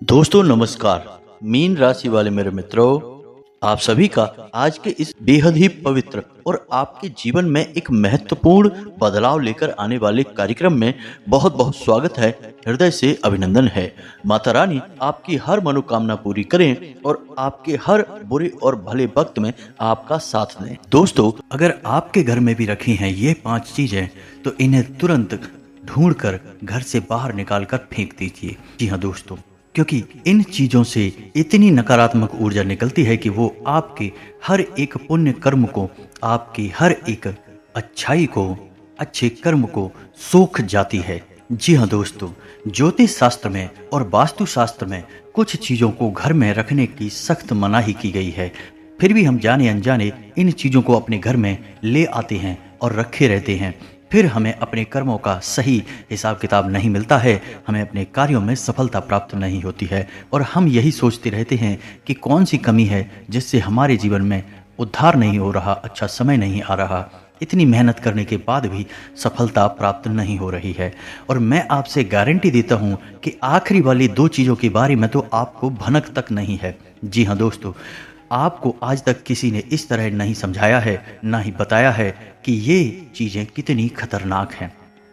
दोस्तों नमस्कार। मीन राशि वाले मेरे मित्रों, आप सभी का आज के इस बेहद ही पवित्र और आपके जीवन में एक महत्वपूर्ण बदलाव लेकर आने वाले कार्यक्रम में बहुत बहुत स्वागत है। हृदय से अभिनंदन है। माता रानी आपकी हर मनोकामना पूरी करें और आपके हर बुरे और भले वक्त में आपका साथ दें। दोस्तों, अगर आपके घर में भी रखी हैं ये 5 चीजें तो इन्हें तुरंत ढूंढकर घर से बाहर निकालकर फेंक दीजिए। जी हाँ दोस्तों, क्योंकि इन चीजों से इतनी नकारात्मक ऊर्जा निकलती है कि वो आपके हर एक पुण्य कर्म को, आपकी हर एक अच्छाई को, अच्छे कर्म को सोख जाती है। जी हाँ दोस्तों, ज्योतिष शास्त्र में और वास्तु शास्त्र में कुछ चीजों को घर में रखने की सख्त मनाही की गई है। फिर भी हम जाने अनजाने इन चीजों को अपने घर में ले आते हैं और रखे रहते हैं। फिर हमें अपने कर्मों का सही हिसाब किताब नहीं मिलता है, हमें अपने कार्यों में सफलता प्राप्त नहीं होती है और हम यही सोचते रहते हैं कि कौन सी कमी है जिससे हमारे जीवन में उद्धार नहीं हो रहा, अच्छा समय नहीं आ रहा। इतनी मेहनत करने के बाद भी सफलता प्राप्त नहीं हो रही है। और मैं आपसे गारंटी देता हूँ कि आखिरी वाली 2 चीज़ों के बारे में तो आपको भनक तक नहीं है। जी हाँ दोस्तों, आपको आज तक किसी ने इस तरह नहीं समझाया है, ना ही बताया है कि ये चीज़ें कितनी खतरनाक हैं।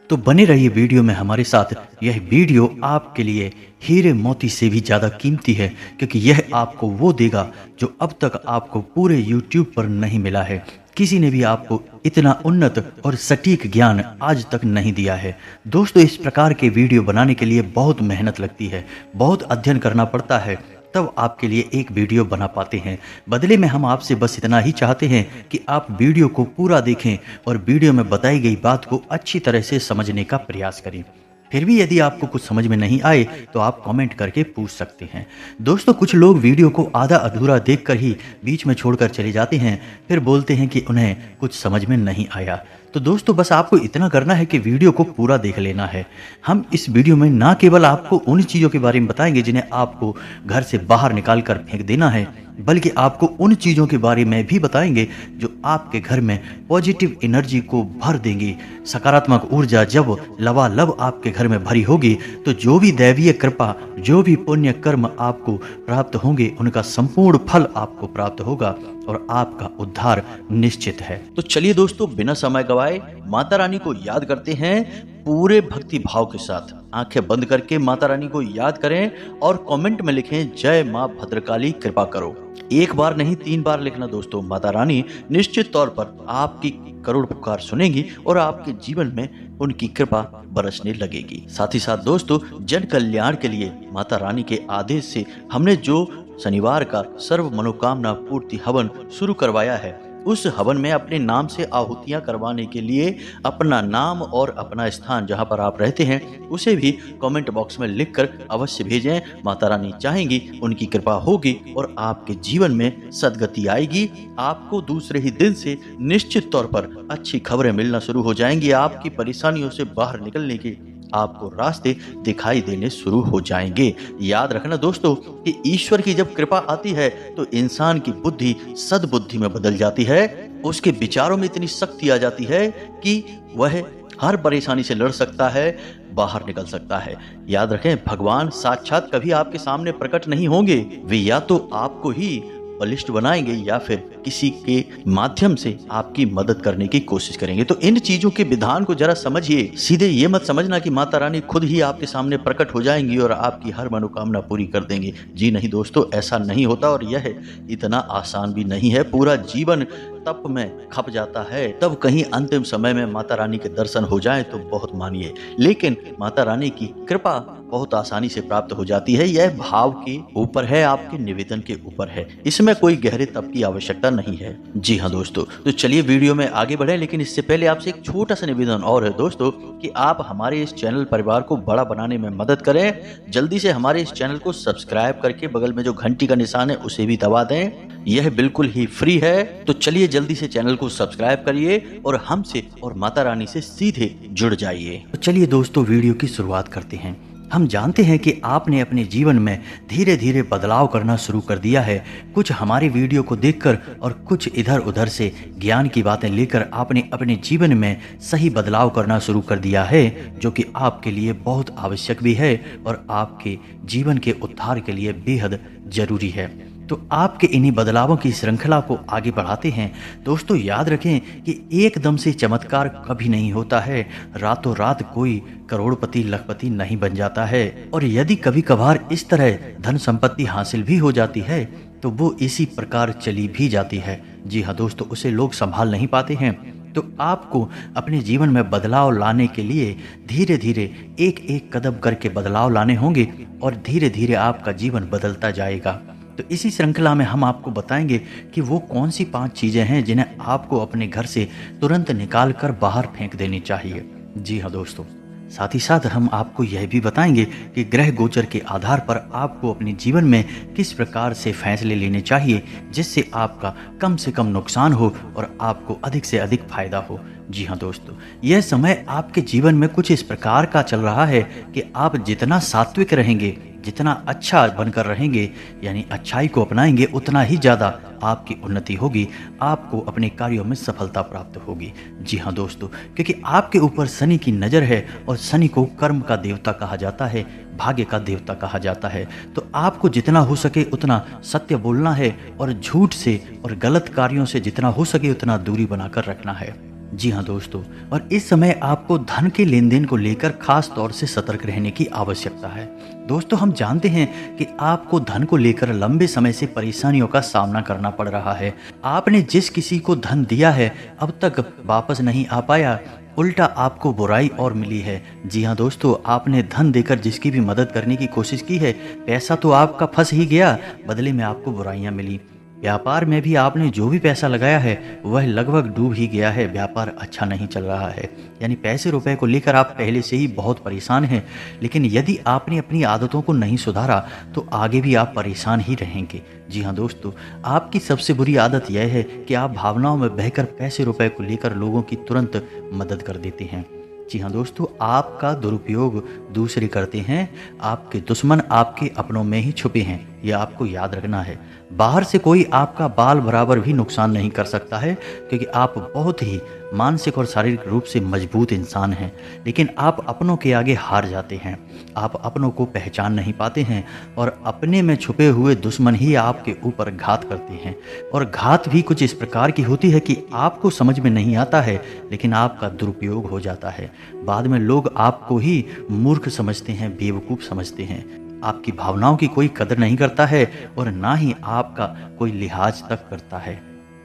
तो बने रहिए वीडियो में हमारे साथ। यह वीडियो आपके लिए हीरे मोती से भी ज़्यादा कीमती है, क्योंकि यह आपको वो देगा जो अब तक आपको पूरे YouTube पर नहीं मिला है। किसी ने भी आपको इतना उन्नत और सटीक ज्ञान आज तक नहीं दिया है। दोस्तों, इस प्रकार के वीडियो बनाने के लिए बहुत मेहनत लगती है, बहुत अध्ययन करना पड़ता है, तब आपके लिए एक वीडियो बना पाते हैं। बदले में हम आपसे बस इतना ही चाहते हैं कि आप वीडियो को पूरा देखें और वीडियो में बताई गई बात को अच्छी तरह से समझने का प्रयास करें। फिर भी यदि आपको कुछ समझ में नहीं आए तो आप कमेंट करके पूछ सकते हैं। दोस्तों, कुछ लोग वीडियो को आधा अधूरा देखकर ही बीच में छोड़कर चले जाते हैं, फिर बोलते हैं कि उन्हें कुछ समझ में नहीं आया। तो दोस्तों, बस आपको इतना करना है कि वीडियो को पूरा देख लेना है। हम इस वीडियो में ना केवल आपको उन चीज़ों के बारे में बताएंगे जिन्हें आपको घर से बाहर निकाल कर फेंक देना है, बल्कि आपको उन चीज़ों के बारे में भी बताएंगे जो आपके घर में पॉजिटिव एनर्जी को भर देंगी। सकारात्मक ऊर्जा जब लबालब आपके घर में भरी होगी तो जो भी दैवीय कृपा, जो भी पुण्य कर्म आपको प्राप्त होंगे, उनका संपूर्ण फल आपको प्राप्त होगा और आपका उद्धार निश्चित है। तो चलिए दोस्तों, बिना समय गवाए माता रानी को याद करते हैं पूरे भक्ति भाव के साथ। आंखें बंद करके माता रानी को याद करें और कमेंट में लिखें, जय मां भद्रकाली कृपा करो। 1 बार नहीं, 3 बार लिखना दोस्तों। माता रानी निश्चित तौर पर आपकी करुण पुकार सुनेगी और आपके जीवन में उनकी कृपा बरसने लगेगी। साथ ही साथ दोस्तों, जन कल्याण के लिए माता रानी के आदेश से हमने जो शनिवार का सर्व मनोकामना पूर्ति हवन शुरू करवाया है, उस हवन में अपने नाम से आहुतियां करवाने के लिए अपना नाम और अपना स्थान जहां पर आप रहते हैं उसे भी कमेंट बॉक्स में लिखकर अवश्य भेजें। माता रानी चाहेंगी, उनकी कृपा होगी और आपके जीवन में सद्गति आएगी। आपको दूसरे ही दिन से निश्चित तौर पर अच्छी खबरें मिलना शुरू हो जाएंगी। आपकी परेशानियों से बाहर निकलने की आपको रास्ते दिखाई देने शुरू हो जाएंगे। याद रखना दोस्तों कि ईश्वर की जब कृपा आती है तो इंसान की बुद्धि सद्बुद्धि में बदल जाती है। उसके विचारों में इतनी शक्ति आ जाती है कि वह हर परेशानी से लड़ सकता है, बाहर निकल सकता है। याद रखें, भगवान साक्षात कभी आपके सामने प्रकट नहीं होंगे। वे या तो आपको ही बलिष्ठ बनाएंगे या फिर किसी के माध्यम से आपकी मदद करने की कोशिश करेंगे। तो इन चीजों के विधान को जरा समझिए। सीधे ये मत समझना कि माता रानी खुद ही आपके सामने प्रकट हो जाएंगी और आपकी हर मनोकामना पूरी कर देंगी। जी नहीं दोस्तों, ऐसा नहीं होता और यह इतना आसान भी नहीं है। पूरा जीवन तप में खप जाता है, तब कहीं अंतिम समय में माता रानी के दर्शन हो जाए तो बहुत मानिए। लेकिन माता रानी की कृपा बहुत आसानी से प्राप्त हो जाती है। यह भाव के ऊपर है, आपके निवेदन के ऊपर है। इसमें कोई गहरे तप की आवश्यकता नहीं है। जी हाँ दोस्तों, तो चलिए वीडियो में आगे बढ़े, लेकिन इससे पहले आपसे एक छोटा सा निवेदन और है दोस्तों कि आप हमारे इस चैनल परिवार को बड़ा बनाने में मदद करें। जल्दी से हमारे इस चैनल को सब्सक्राइब करके बगल में जो घंटी का निशान है उसे भी दबा दें। यह बिल्कुल ही फ्री है। तो चलिए जल्दी से चैनल को सब्सक्राइब करिए और हमसे और माता रानी से सीधे जुड़ जाइए। तो चलिए दोस्तों, वीडियो की शुरुआत करते हैं। हम जानते हैं कि आपने अपने जीवन में धीरे धीरे बदलाव करना शुरू कर दिया है। कुछ हमारे वीडियो को देखकर और कुछ इधर उधर से ज्ञान की बातें लेकर आपने अपने जीवन में सही बदलाव करना शुरू कर दिया है, जो कि आपके लिए बहुत आवश्यक भी है और आपके जीवन के उद्धार के लिए बेहद जरूरी है। तो आपके इन्हीं बदलावों की श्रृंखला को आगे बढ़ाते हैं। दोस्तों, याद रखें कि एकदम से चमत्कार कभी नहीं होता है। रातों रात कोई करोड़पति लखपति नहीं बन जाता है, और यदि कभी कभार इस तरह धन संपत्ति हासिल भी हो जाती है तो वो इसी प्रकार चली भी जाती है। जी हाँ दोस्तों, उसे लोग संभाल नहीं पाते हैं। तो आपको अपने जीवन में बदलाव लाने के लिए धीरे धीरे एक एक कदम करके बदलाव लाने होंगे और धीरे धीरे आपका जीवन बदलता जाएगा। तो इसी श्रृंखला में हम आपको बताएंगे कि वो कौन सी 5 चीज़ें हैं जिन्हें आपको अपने घर से तुरंत निकाल कर बाहर फेंक देनी चाहिए। जी हाँ दोस्तों, साथ ही साथ हम आपको यह भी बताएंगे कि ग्रह गोचर के आधार पर आपको अपने जीवन में किस प्रकार से फैसले लेने चाहिए जिससे आपका कम से कम नुकसान हो और आपको अधिक से अधिक फायदा हो। जी हाँ दोस्तों, यह समय आपके जीवन में कुछ इस प्रकार का चल रहा है कि आप जितना सात्विक रहेंगे, जितना अच्छा बनकर रहेंगे, यानी अच्छाई को अपनाएंगे, उतना ही ज़्यादा आपकी उन्नति होगी, आपको अपने कार्यों में सफलता प्राप्त होगी। जी हाँ दोस्तों, क्योंकि आपके ऊपर शनि की नज़र है और शनि को कर्म का देवता कहा जाता है, भाग्य का देवता कहा जाता है। तो आपको जितना हो सके उतना सत्य बोलना है और झूठ से और गलत कार्यों से जितना हो सके उतना दूरी बनाकर रखना है। जी हाँ दोस्तों, और इस समय आपको धन के लेन देन को लेकर खास तौर से सतर्क रहने की आवश्यकता है। दोस्तों, हम जानते हैं कि आपको धन को लेकर लंबे समय से परेशानियों का सामना करना पड़ रहा है। आपने जिस किसी को धन दिया है अब तक वापस नहीं आ पाया, उल्टा आपको बुराई और मिली है। जी हाँ दोस्तों, आपने धन देकर जिसकी भी मदद करने की कोशिश की है, पैसा तो आपका फंस ही गया, बदले में आपको बुराइयां मिली। व्यापार में भी आपने जो भी पैसा लगाया है वह लगभग डूब ही गया है, व्यापार अच्छा नहीं चल रहा है। यानी पैसे रुपए को लेकर आप पहले से ही बहुत परेशान हैं, लेकिन यदि आपने अपनी आदतों को नहीं सुधारा तो आगे भी आप परेशान ही रहेंगे। जी हाँ दोस्तों, आपकी सबसे बुरी आदत यह है कि आप भावनाओं में बहकर पैसे रुपए को लेकर लोगों की तुरंत मदद कर देते हैं। जी हाँ दोस्तों, आपका दुरुपयोग दूसरे करते हैं। आपके दुश्मन आपके अपनों में ही छुपे हैं, यह आपको याद रखना है। बाहर से कोई आपका बाल बराबर भी नुकसान नहीं कर सकता है, क्योंकि आप बहुत ही मानसिक और शारीरिक रूप से मजबूत इंसान हैं। लेकिन आप अपनों के आगे हार जाते हैं, आप अपनों को पहचान नहीं पाते हैं और अपने में छुपे हुए दुश्मन ही आपके ऊपर घात करते हैं। और घात भी कुछ इस प्रकार की होती है कि आपको समझ में नहीं आता है, लेकिन आपका दुरुपयोग हो जाता है। बाद में लोग आपको ही मूर्ख समझते हैं, बेवकूफ़ समझते हैं। आपकी भावनाओं की कोई कदर नहीं करता है और ना ही आपका कोई लिहाज तक करता है।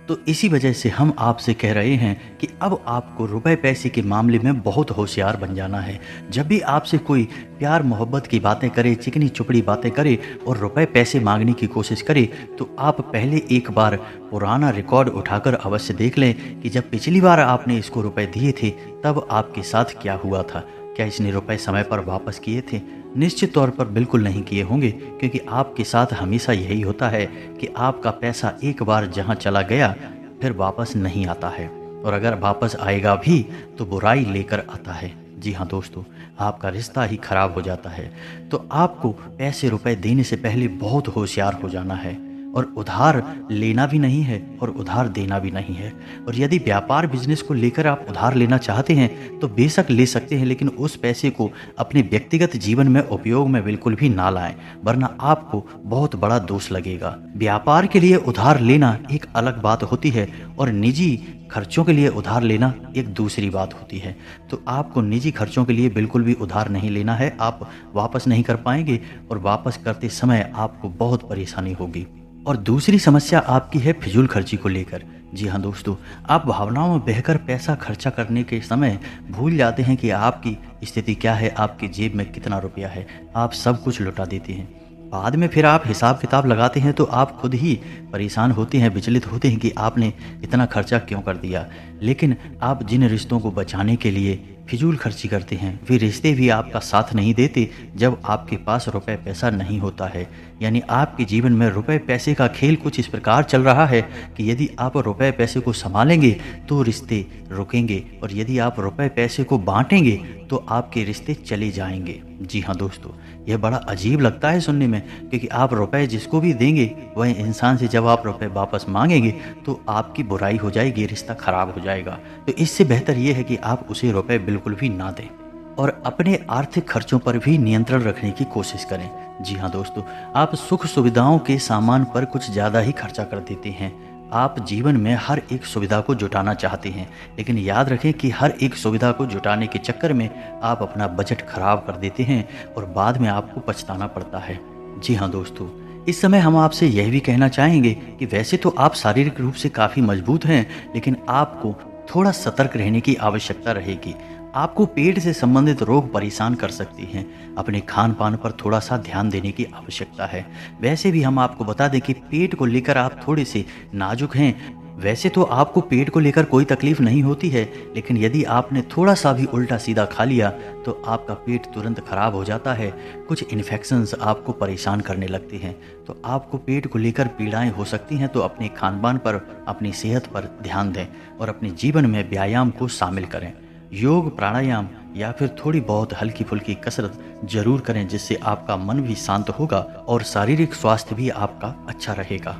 तो इसी वजह से हम आपसे कह रहे हैं कि अब आपको रुपए पैसे के मामले में बहुत होशियार बन जाना है। जब भी आपसे कोई प्यार मोहब्बत की बातें करे, चिकनी चुपड़ी बातें करे और रुपए पैसे मांगने की कोशिश करे, तो आप पहले एक बार पुराना रिकॉर्ड उठाकर अवश्य देख लें कि जब पिछली बार आपने इसको रुपए दिए थे तब आपके साथ क्या हुआ था। क्या इसने रुपए समय पर वापस किए थे? निश्चित तौर पर बिल्कुल नहीं किए होंगे, क्योंकि आपके साथ हमेशा यही होता है कि आपका पैसा एक बार जहां चला गया फिर वापस नहीं आता है, और अगर वापस आएगा भी तो बुराई लेकर आता है। जी हाँ दोस्तों, आपका रिश्ता ही खराब हो जाता है। तो आपको पैसे रुपए देने से पहले बहुत होशियार हो जाना है, और उधार लेना भी नहीं है और उधार देना भी नहीं है। और यदि व्यापार बिजनेस को लेकर आप उधार लेना चाहते हैं तो बेशक ले सकते हैं, लेकिन उस पैसे को अपने व्यक्तिगत जीवन में उपयोग में बिल्कुल भी ना लाएं, वरना आपको बहुत बड़ा दोष लगेगा। व्यापार के लिए उधार लेना एक अलग बात होती है और निजी खर्चों के लिए उधार लेना एक दूसरी बात होती है। तो आपको निजी खर्चों के लिए बिल्कुल भी उधार नहीं लेना है, आप वापस नहीं कर पाएंगे और वापस करते समय आपको बहुत परेशानी होगी। और दूसरी समस्या आपकी है फिजूल खर्ची को लेकर। जी हाँ दोस्तों, आप भावनाओं में बहकर पैसा खर्चा करने के समय भूल जाते हैं कि आपकी स्थिति क्या है, आपकी जेब में कितना रुपया है। आप सब कुछ लुटा देते हैं। बाद में फिर आप हिसाब किताब लगाते हैं तो आप खुद ही परेशान होते हैं, विचलित होते हैं कि आपने इतना खर्चा क्यों कर दिया। लेकिन आप जिन रिश्तों को बचाने के लिए फिजूल खर्ची करते हैं। वे रिश्ते भी आपका साथ नहीं देते जब आपके पास रुपए पैसा नहीं होता है। यानी आपके जीवन में रुपए पैसे का खेल कुछ इस प्रकार चल रहा है कि यदि आप रुपए पैसे को संभालेंगे तो रिश्ते रुकेंगे, और यदि आप रुपए पैसे को बांटेंगे तो आपके रिश्ते चले जाएंगे। जी हाँ दोस्तों, यह बड़ा अजीब लगता है सुनने में, क्योंकि आप रुपए जिसको भी देंगे वह इंसान से जब आप रुपए वापस मांगेंगे तो आपकी बुराई हो जाएगी, रिश्ता खराब हो जाएगा। तो इससे बेहतर यह है कि आप उसे रुपए बिल्कुल भी ना दें और अपने आर्थिक खर्चों पर भी नियंत्रण रखने की कोशिश करें। जी हाँ दोस्तों, आप सुख सुविधाओं के सामान पर कुछ ज़्यादा ही खर्चा कर देते हैं। आप जीवन में हर एक सुविधा को जुटाना चाहते हैं, लेकिन याद रखें कि हर एक सुविधा को जुटाने के चक्कर में आप अपना बजट खराब कर देते हैं और बाद में आपको पछताना पड़ता है। जी हाँ दोस्तों, इस समय हम आपसे यह भी कहना चाहेंगे कि वैसे तो आप शारीरिक रूप से काफ़ी मजबूत हैं, लेकिन आपको थोड़ा सतर्क रहने की आवश्यकता रहेगी। आपको पेट से संबंधित रोग परेशान कर सकते हैं। अपने खान पान पर थोड़ा सा ध्यान देने की आवश्यकता है। वैसे भी हम आपको बता दें कि पेट को लेकर आप थोड़े से नाजुक हैं। वैसे तो आपको पेट को लेकर कोई तकलीफ नहीं होती है, लेकिन यदि आपने थोड़ा सा भी उल्टा सीधा खा लिया तो आपका पेट तुरंत खराब हो जाता है। कुछ इन्फेक्शंस आपको परेशान करने लगते हैं, तो आपको पेट को लेकर पीड़ाएं हो सकती हैं। तो अपने खान पान पर, अपनी सेहत पर ध्यान दें और अपने जीवन में व्यायाम को शामिल करें। योग, प्राणायाम या फिर थोड़ी बहुत हल्की फुल्की कसरत जरूर करें, जिससे आपका मन भी शांत होगा और शारीरिक स्वास्थ्य भी आपका अच्छा रहेगा।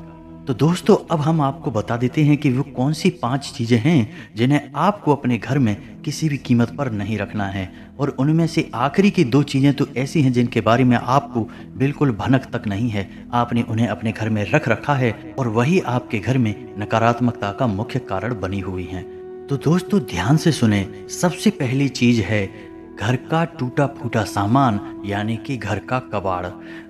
तो दोस्तों, अब हम आपको बता देते हैं कि वो कौन सी 5 चीज़ें हैं जिन्हें आपको अपने घर में किसी भी कीमत पर नहीं रखना है। और उनमें से आखिरी की 2 चीज़ें तो ऐसी हैं जिनके बारे में आपको बिल्कुल भनक तक नहीं है। आपने उन्हें अपने घर में रख रखा है और वही आपके घर में नकारात्मकता का मुख्य कारण बनी हुई हैं। तो दोस्तों, ध्यान से सुने। सबसे पहली चीज़ है घर का टूटा फूटा सामान, यानी कि घर का कबाड़।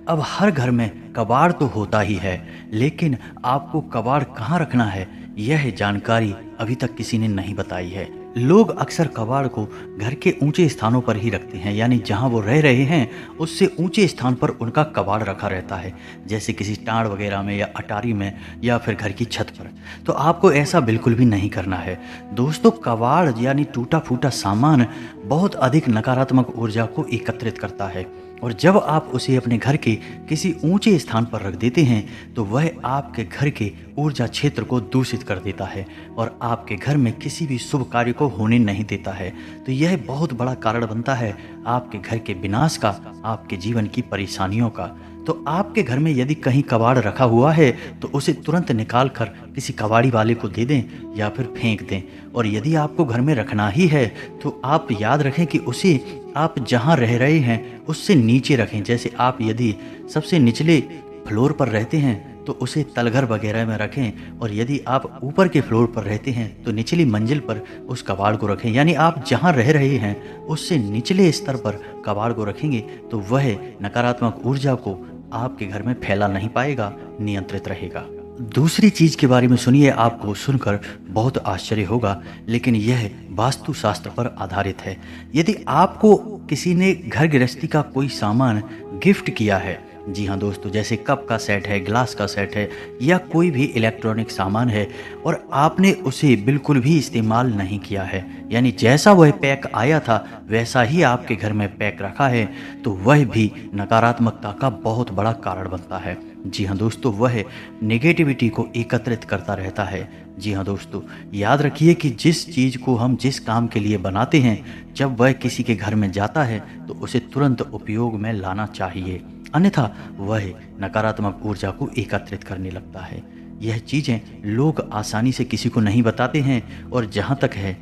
अब हर घर में कबाड़ तो होता ही है, लेकिन आपको कबाड़ कहाँ रखना है यह जानकारी अभी तक किसी ने नहीं बताई है। लोग अक्सर कबाड़ को घर के ऊंचे स्थानों पर ही रखते हैं, यानी जहां वो रह रहे हैं उससे ऊंचे स्थान पर उनका कबाड़ रखा रहता है, जैसे किसी टाड़ वगैरह में या अटारी में या फिर घर की छत पर। तो आपको ऐसा बिल्कुल भी नहीं करना है। दोस्तों, कबाड़ यानी टूटा फूटा सामान बहुत अधिक नकारात्मक ऊर्जा को एकत्रित करता है, और जब आप उसे अपने घर के किसी ऊंचे स्थान पर रख देते हैं तो वह आपके घर के ऊर्जा क्षेत्र को दूषित कर देता है और आपके घर में किसी भी शुभ कार्य को होने नहीं देता है। तो यह बहुत बड़ा कारण बनता है आपके घर के विनाश का, आपके जीवन की परेशानियों का। तो आपके घर में यदि कहीं कबाड़ रखा हुआ है तो उसे तुरंत निकाल कर किसी कबाड़ी वाले को दे दें या फिर फेंक दें। और यदि आपको घर में रखना ही है तो आप याद रखें कि उसे आप जहां रह रहे हैं उससे नीचे रखें। जैसे आप यदि सबसे निचले फ्लोर पर रहते हैं तो उसे तलघर वगैरह में रखें, और यदि आप ऊपर के फ्लोर पर रहते हैं तो निचली मंजिल पर उस कबाड़ को रखें। यानी आप जहां रह रहे हैं उससे निचले स्तर पर कबाड़ को रखेंगे तो वह नकारात्मक ऊर्जा को आपके घर में फैला नहीं पाएगा, नियंत्रित रहेगा। दूसरी चीज के बारे में सुनिए, आपको सुनकर बहुत आश्चर्य होगा, लेकिन यह वास्तुशास्त्र पर आधारित है। यदि आपको किसी ने घर गृहस्थी का कोई सामान गिफ्ट किया है, जी हाँ दोस्तों, जैसे कप का सेट है, ग्लास का सेट है या कोई भी इलेक्ट्रॉनिक सामान है, और आपने उसे बिल्कुल भी इस्तेमाल नहीं किया है, यानी जैसा वह पैक आया था वैसा ही आपके घर में पैक रखा है, तो वह भी नकारात्मकता का बहुत बड़ा कारण बनता है। जी हाँ दोस्तों, वह नेगेटिविटी को एकत्रित करता रहता है। जी हाँ दोस्तों, याद रखिए कि जिस चीज़ को हम जिस काम के लिए बनाते हैं, जब वह किसी के घर में जाता है तो उसे तुरंत उपयोग में लाना चाहिए, अन्यथा वह नकारात्मक ऊर्जा को एकत्रित करने लगता है। यह चीज़ें लोग आसानी से किसी को नहीं बताते हैं, और जहाँ तक है,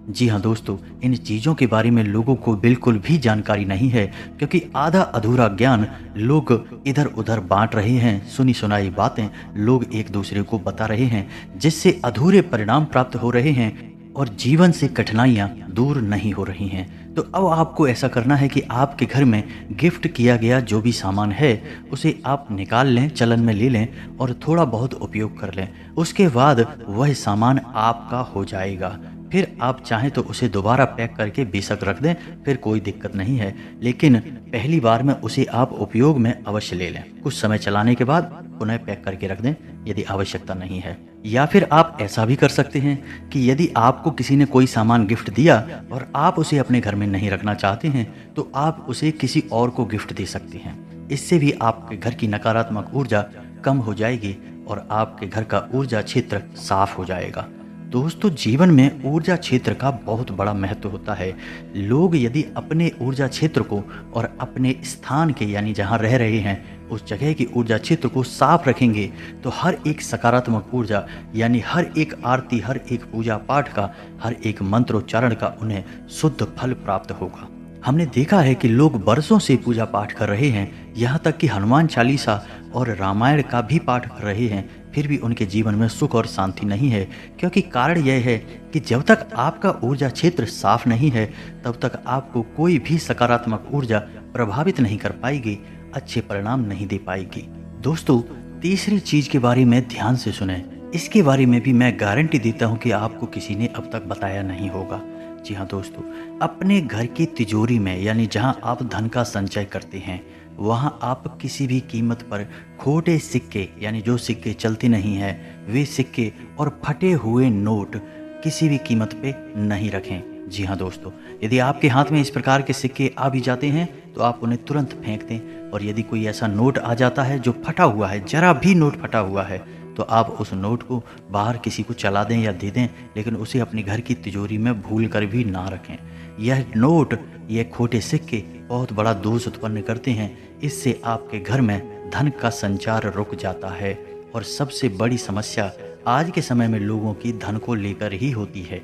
जी हाँ दोस्तों, इन चीज़ों के बारे में लोगों को बिल्कुल भी जानकारी नहीं है, क्योंकि आधा अधूरा ज्ञान लोग इधर उधर बांट रहे हैं। सुनी सुनाई बातें लोग एक दूसरे को बता रहे हैं, जिससे अधूरे परिणाम प्राप्त हो रहे हैं और जीवन से कठिनाइयाँ दूर नहीं हो रही हैं। तो अब आपको ऐसा करना है कि आपके घर में गिफ्ट किया गया जो भी सामान है उसे आप निकाल लें, चलन में ले लें और थोड़ा बहुत उपयोग कर लें। उसके बाद वह सामान आपका हो जाएगा। फिर आप चाहें तो उसे दोबारा पैक करके बेशक रख दें, फिर कोई दिक्कत नहीं है, लेकिन पहली बार में उसे आप उपयोग में अवश्य ले लें। कुछ समय चलाने के बाद पुनः पैक करके रख दें यदि आवश्यकता नहीं है। या फिर आप ऐसा भी कर सकते हैं कि यदि आपको किसी ने कोई सामान गिफ्ट दिया और आप उसे अपने घर में नहीं रखना चाहते हैं, तो आप उसे किसी और को गिफ्ट दे सकते हैं। इससे भी आपके घर की नकारात्मक ऊर्जा कम हो जाएगी और आपके घर का ऊर्जा क्षेत्र साफ हो जाएगा। दोस्तों, जीवन में ऊर्जा क्षेत्र का बहुत बड़ा महत्व होता है। लोग यदि अपने ऊर्जा क्षेत्र को और अपने स्थान के यानी जहाँ रह रहे हैं उस जगह की ऊर्जा क्षेत्र को साफ रखेंगे, तो हर एक सकारात्मक ऊर्जा यानी हर एक आरती, हर एक पूजा पाठ का, हर एक मंत्रोच्चारण का उन्हें शुद्ध फल प्राप्त होगा। हमने देखा है कि लोग बरसों से पूजा पाठ कर रहे हैं, यहाँ तक कि हनुमान चालीसा और रामायण का भी पाठ कर रहे हैं, फिर भी उनके जीवन में सुख और शांति नहीं है। क्योंकि कारण यह है कि जब तक आपका ऊर्जा क्षेत्र साफ नहीं है, तब तक आपको कोई भी सकारात्मक ऊर्जा प्रभावित नहीं कर पाएगी, अच्छे परिणाम नहीं दे पाएगी। दोस्तों, तीसरी चीज के बारे में ध्यान से सुने। इसके बारे में भी मैं गारंटी देता हूँ कि आपको किसी ने अब तक बताया नहीं होगा। जी हाँ दोस्तों, अपने घर की तिजोरी में यानी जहाँ आप धन का संचय करते हैं, वहाँ आप किसी भी कीमत पर खोटे सिक्के यानी जो सिक्के चलते नहीं हैं, वे सिक्के और फटे हुए नोट किसी भी कीमत पे नहीं रखें। जी हाँ दोस्तों, यदि आपके हाथ में इस प्रकार के सिक्के आ भी जाते हैं तो आप उन्हें तुरंत फेंक दें। और यदि कोई ऐसा नोट आ जाता है जो फटा हुआ है, जरा भी नोट फटा हुआ है, तो आप उस नोट को बाहर किसी को चला दें या दे दें, लेकिन उसे अपने घर की तिजोरी में भूल कर भी ना रखें। यह नोट, यह खोटे सिक्के बहुत बड़ा दोष उत्पन्न करते हैं। इससे आपके घर में धन का संचार रुक जाता है और सबसे बड़ी समस्या आज के समय में लोगों की धन को लेकर ही होती है।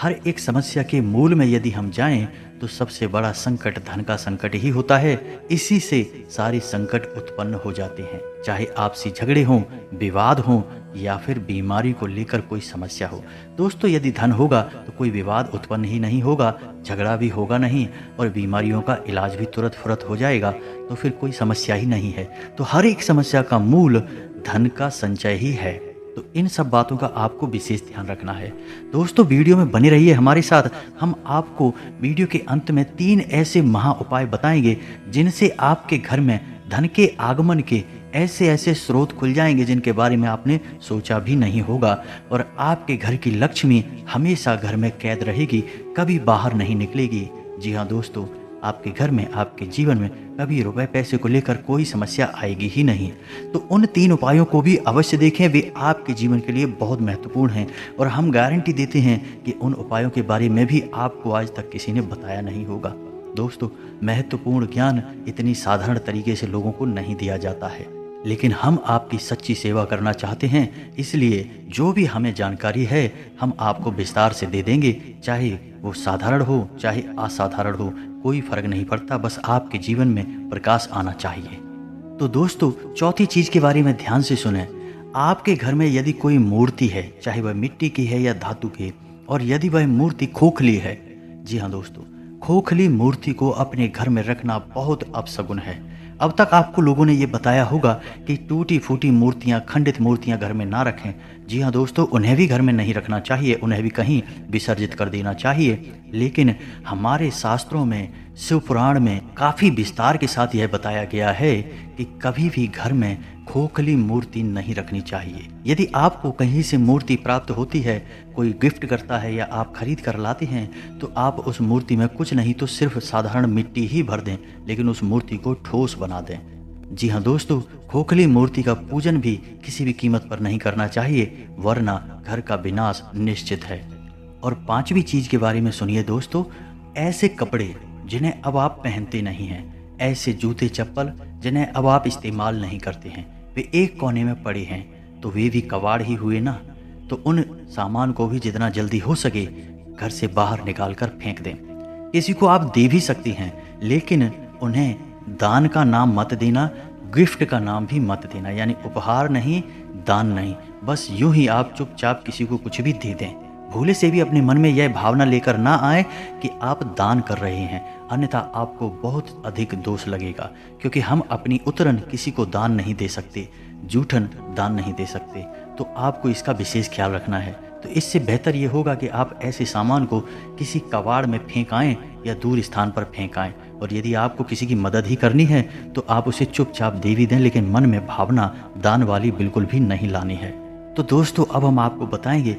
हर एक समस्या के मूल में यदि हम जाएं तो सबसे बड़ा संकट धन का संकट ही होता है। इसी से सारे संकट उत्पन्न हो जाते हैं, चाहे आपसी झगड़े हों, विवाद हों या फिर बीमारी को लेकर कोई समस्या हो। दोस्तों, यदि धन होगा तो कोई विवाद उत्पन्न ही नहीं होगा, झगड़ा भी होगा नहीं और बीमारियों का इलाज भी तुरंत फुरत हो जाएगा, तो फिर कोई समस्या ही नहीं है। तो हर एक समस्या का मूल धन का संचय ही है। तो इन सब बातों का आपको विशेष ध्यान रखना है। दोस्तों, वीडियो में बने रहिए हमारे साथ। हम आपको वीडियो के अंत में 3 ऐसे महा उपाय बताएंगे जिनसे आपके घर में धन के आगमन के ऐसे ऐसे स्रोत खुल जाएंगे जिनके बारे में आपने सोचा भी नहीं होगा और आपके घर की लक्ष्मी हमेशा घर में कैद रहेगी, कभी बाहर नहीं निकलेगी। जी हाँ दोस्तों, आपके घर में, आपके जीवन में कभी रुपए पैसे को लेकर कोई समस्या आएगी ही नहीं। तो उन 3 उपायों को भी अवश्य देखें, वे आपके जीवन के लिए बहुत महत्वपूर्ण हैं और हम गारंटी देते हैं कि उन उपायों के बारे में भी आपको आज तक किसी ने बताया नहीं होगा। दोस्तों, महत्वपूर्ण ज्ञान इतनी साधारण तरीके से लोगों को नहीं दिया जाता है, लेकिन हम आपकी सच्ची सेवा करना चाहते हैं, इसलिए जो भी हमें जानकारी है हम आपको विस्तार से दे देंगे। चाहे वो साधारण हो चाहे असाधारण हो, कोई फर्क नहीं पड़ता, बस आपके जीवन में प्रकाश आना चाहिए। तो दोस्तों, चौथी चीज के बारे में ध्यान से सुने। आपके घर में यदि कोई मूर्ति है, चाहे वह मिट्टी की है या धातु की, और यदि वह मूर्ति खोखली है, जी हाँ दोस्तों, खोखली मूर्ति को अपने घर में रखना बहुत अपशगुन है। अब तक आपको लोगों ने ये बताया होगा कि टूटी फूटी मूर्तियां, खंडित मूर्तियां घर में ना रखें। जी हाँ दोस्तों, उन्हें भी घर में नहीं रखना चाहिए, उन्हें भी कहीं विसर्जित कर देना चाहिए। लेकिन हमारे शास्त्रों में, शिव पुराण में काफ़ी विस्तार के साथ यह बताया गया है कि कभी भी घर में खोखली मूर्ति नहीं रखनी चाहिए। यदि आपको कहीं से मूर्ति प्राप्त होती है, कोई गिफ्ट करता है या आप खरीद कर लाते हैं, तो आप उस मूर्ति में कुछ नहीं तो सिर्फ साधारण मिट्टी ही भर दें, लेकिन उस मूर्ति को ठोस बना दें। जी हाँ दोस्तों, खोखली मूर्ति का पूजन भी किसी भी कीमत पर नहीं करना चाहिए, वरना घर का विनाश निश्चित है। और 5वीं चीज के बारे में सुनिए दोस्तों। ऐसे कपड़े जिन्हें अब आप पहनते नहीं हैं, ऐसे जूते चप्पल जिन्हें अब आप इस्तेमाल नहीं करते हैं, वे एक कोने में पड़े हैं, तो वे भी कबाड़ ही हुए ना। तो उन सामान को भी जितना जल्दी हो सके घर से बाहर निकाल कर फेंक दें। किसी को आप दे भी सकती हैं, लेकिन उन्हें दान का नाम मत देना, गिफ्ट का नाम भी मत देना, यानी उपहार नहीं, दान नहीं। बस यूं ही आप चुपचाप किसी को कुछ भी दे दें। भूले से भी अपने मन में यह भावना लेकर ना आए कि आप दान कर रहे हैं, अन्यथा आपको बहुत अधिक दोष लगेगा। क्योंकि हम अपनी उतरन किसी को दान नहीं दे सकते, जूठन दान नहीं दे सकते। तो आपको इसका विशेष ख्याल रखना है। तो इससे बेहतर ये होगा कि आप ऐसे सामान को किसी कबाड़ में फेंक आएँ या दूर स्थान पर फेंक आएँ। और यदि आपको किसी की मदद ही करनी है तो आप उसे चुपचाप दे भी दें, लेकिन मन में भावना दान वाली बिल्कुल भी नहीं लानी है। तो दोस्तों अब हम आपको बताएंगे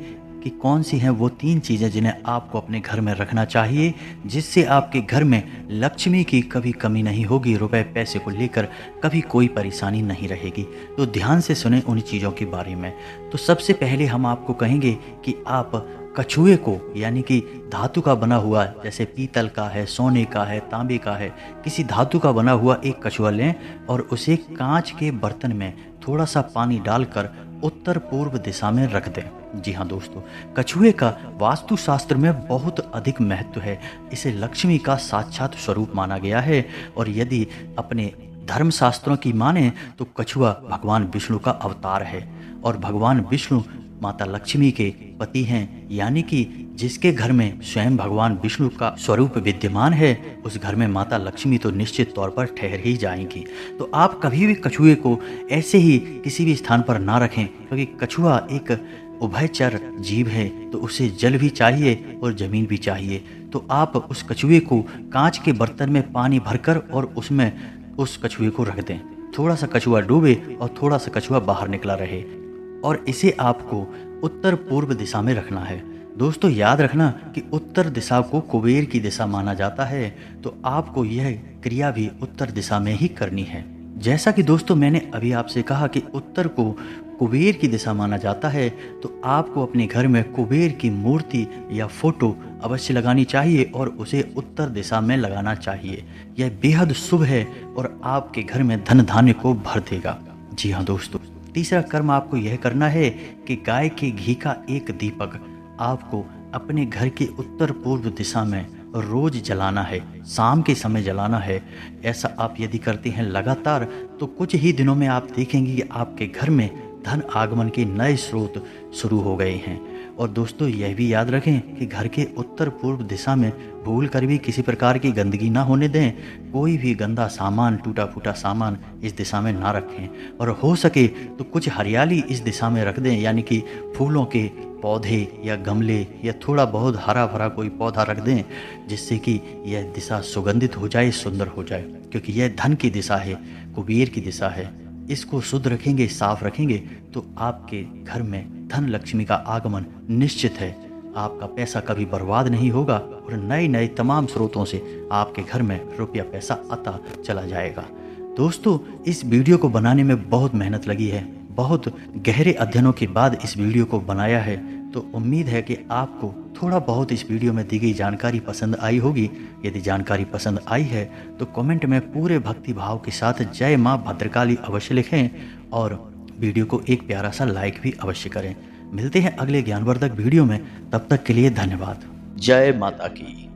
कि कौन सी हैं वो 3 चीज़ें जिन्हें आपको अपने घर में रखना चाहिए, जिससे आपके घर में लक्ष्मी की कभी कमी नहीं होगी, रुपए पैसे को लेकर कभी कोई परेशानी नहीं रहेगी। तो ध्यान से सुने उन चीज़ों के बारे में। तो सबसे पहले हम आपको कहेंगे कि आप कछुए को, यानी कि धातु का बना हुआ, जैसे पीतल का है, सोने का है, तांबे का है, किसी धातु का बना हुआ एक कछुआ लें और उसे कांच के बर्तन में थोड़ा सा पानी डालकर उत्तर पूर्व दिशा में रख दें। जी हाँ दोस्तों, कछुए का वास्तुशास्त्र में बहुत अधिक महत्व है। इसे लक्ष्मी का साक्षात स्वरूप माना गया है और यदि अपने धर्मशास्त्रों की माने तो कछुआ भगवान विष्णु का अवतार है और भगवान विष्णु माता लक्ष्मी के पति हैं, यानी कि जिसके घर में स्वयं भगवान विष्णु का स्वरूप विद्यमान है उस घर में माता लक्ष्मी तो निश्चित तौर पर ठहर ही जाएंगी। तो आप कभी भी कछुए को ऐसे ही किसी भी स्थान पर ना रखें, क्योंकि कछुआ एक उभयचर जीव है, तो उसे जल भी चाहिए और जमीन भी चाहिए। तो आप उस कछुए को कांच के बर्तन में पानी भरकर और उसमें उस कछुए को रख दें। थोड़ा सा कछुआ डूबे और थोड़ा सा कछुआ बाहर निकला रहे और इसे आपको उत्तर पूर्व दिशा में रखना है। दोस्तों याद रखना कि उत्तर दिशा को कुबेर की दिशा माना जाता है, तो आपको यह क्रिया भी उत्तर दिशा में ही करनी है। जैसा कि दोस्तों मैंने अभी आपसे कहा कि उत्तर को कुबेर की दिशा माना जाता है, तो आपको अपने घर में कुबेर की मूर्ति या फोटो अवश्य लगानी चाहिए और उसे उत्तर दिशा में लगाना चाहिए। यह बेहद शुभ है और आपके घर में धन धान्य को भर देगा। जी हाँ दोस्तों, तीसरा कर्म आपको यह करना है कि गाय के घी का एक दीपक आपको अपने घर के उत्तर पूर्व दिशा में रोज जलाना है, शाम के समय जलाना है। ऐसा आप यदि करते हैं लगातार तो कुछ ही दिनों में आप देखेंगे कि आपके घर में धन आगमन के नए स्रोत शुरू हो गए हैं। और दोस्तों यह भी याद रखें कि घर के उत्तर पूर्व दिशा में भूल कर भी किसी प्रकार की गंदगी ना होने दें। कोई भी गंदा सामान, टूटा फूटा सामान इस दिशा में ना रखें और हो सके तो कुछ हरियाली इस दिशा में रख दें, यानी कि फूलों के पौधे या गमले या थोड़ा बहुत हरा भरा कोई पौधा रख दें, जिससे कि यह दिशा सुगंधित हो जाए, सुंदर हो जाए। क्योंकि यह धन की दिशा है, कुबेर की दिशा है। इसको शुद्ध रखेंगे, साफ रखेंगे तो आपके घर में धन लक्ष्मी का आगमन निश्चित है। आपका पैसा कभी बर्बाद नहीं होगा और नए नए तमाम स्रोतों से आपके घर में रुपया पैसा आता चला जाएगा। दोस्तों इस वीडियो को बनाने में बहुत मेहनत लगी है, बहुत गहरे अध्ययनों के बाद इस वीडियो को बनाया है। तो उम्मीद है कि आपको थोड़ा बहुत इस वीडियो में दी गई जानकारी पसंद आई होगी। यदि जानकारी पसंद आई है तो कमेंट में पूरे भक्ति भाव के साथ जय माँ भद्रकाली अवश्य लिखें और वीडियो को एक प्यारा सा लाइक भी अवश्य करें। मिलते हैं अगले ज्ञानवर्धक वीडियो में, तब तक के लिए धन्यवाद। जय माता की।